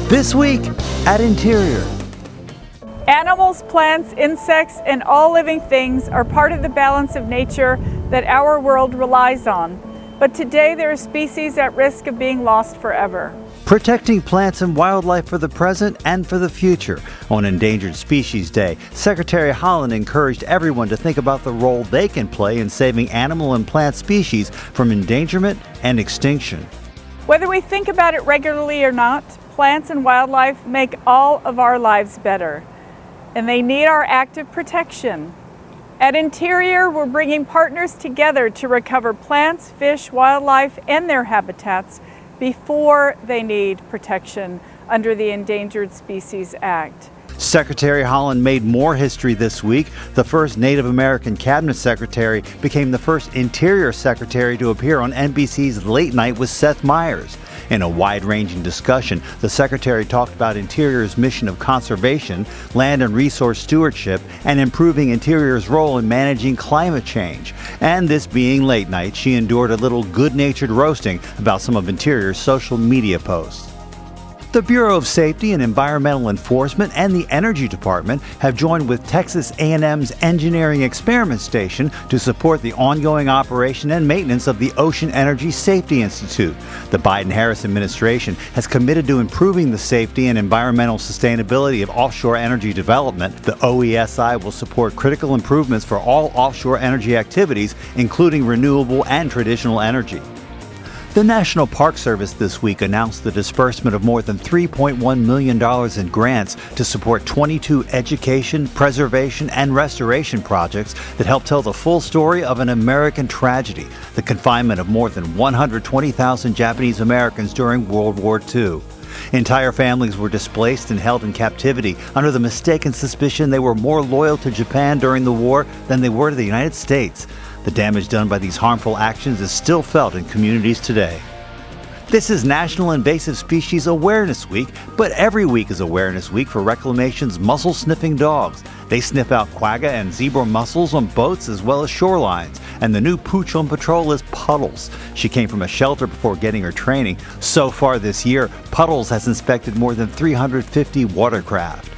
This week at Interior. Animals, plants, insects, and all living things are part of the balance of nature that our world relies on. But today there are species at risk of being lost forever. Protecting plants and wildlife for the present and for the future. On Endangered Species Day, Secretary Haaland encouraged everyone to think about the role they can play in saving animal and plant species from endangerment and extinction. Whether we think about it regularly or not, plants and wildlife make all of our lives better, and they need our active protection. At Interior, we're bringing partners together to recover plants, fish, wildlife, and their habitats before they need protection under the Endangered Species Act. Secretary Haaland made more history this week. The first Native American cabinet secretary became the first Interior secretary to appear on NBC's Late Night with Seth Meyers. In a wide-ranging discussion, the secretary talked about Interior's mission of conservation, land and resource stewardship, and improving Interior's role in managing climate change. And this being late night, she endured a little good-natured roasting about some of Interior's social media posts. The Bureau of Safety and Environmental Enforcement and the Energy Department have joined with Texas A&M's Engineering Experiment Station to support the ongoing operation and maintenance of the Ocean Energy Safety Institute. The Biden-Harris administration has committed to improving the safety and environmental sustainability of offshore energy development. The OESI will support critical improvements for all offshore energy activities, including renewable and traditional energy. The National Park Service this week announced the disbursement of more than $3.1 million in grants to support 22 education, preservation, and restoration projects that help tell the full story of an American tragedy, the confinement of more than 120,000 Japanese Americans during World War II. Entire families were displaced and held in captivity under the mistaken suspicion they were more loyal to Japan during the war than they were to the United States. The damage done by these harmful actions is still felt in communities today. This is National Invasive Species Awareness Week, but every week is Awareness Week for Reclamation's mussel-sniffing dogs. They sniff out quagga and zebra mussels on boats as well as shorelines. And the new pooch on patrol is Puddles. She came from a shelter before getting her training. So far this year, Puddles has inspected more than 350 watercraft.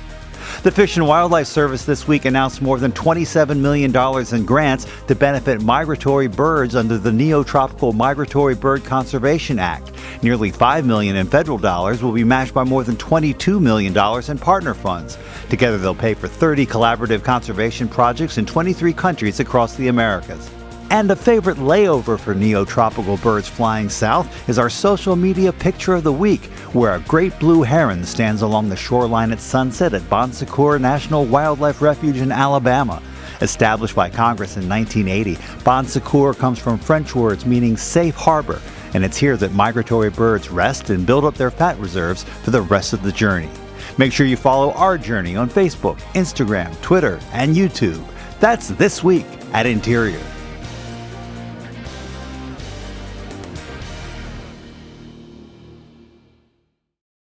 The Fish and Wildlife Service this week announced more than $27 million in grants to benefit migratory birds under the Neotropical Migratory Bird Conservation Act. Nearly $5 million in federal dollars will be matched by more than $22 million in partner funds. Together they'll pay for 30 collaborative conservation projects in 23 countries across the Americas. And a favorite layover for neotropical birds flying south is our social media picture of the week, where a great blue heron stands along the shoreline at sunset at Bon Secour National Wildlife Refuge in Alabama. Established by Congress in 1980, Bon Secour comes from French words meaning safe harbor, and it's here that migratory birds rest and build up their fat reserves for the rest of the journey. Make sure you follow our journey on Facebook, Instagram, Twitter, and YouTube. That's This Week at Interior.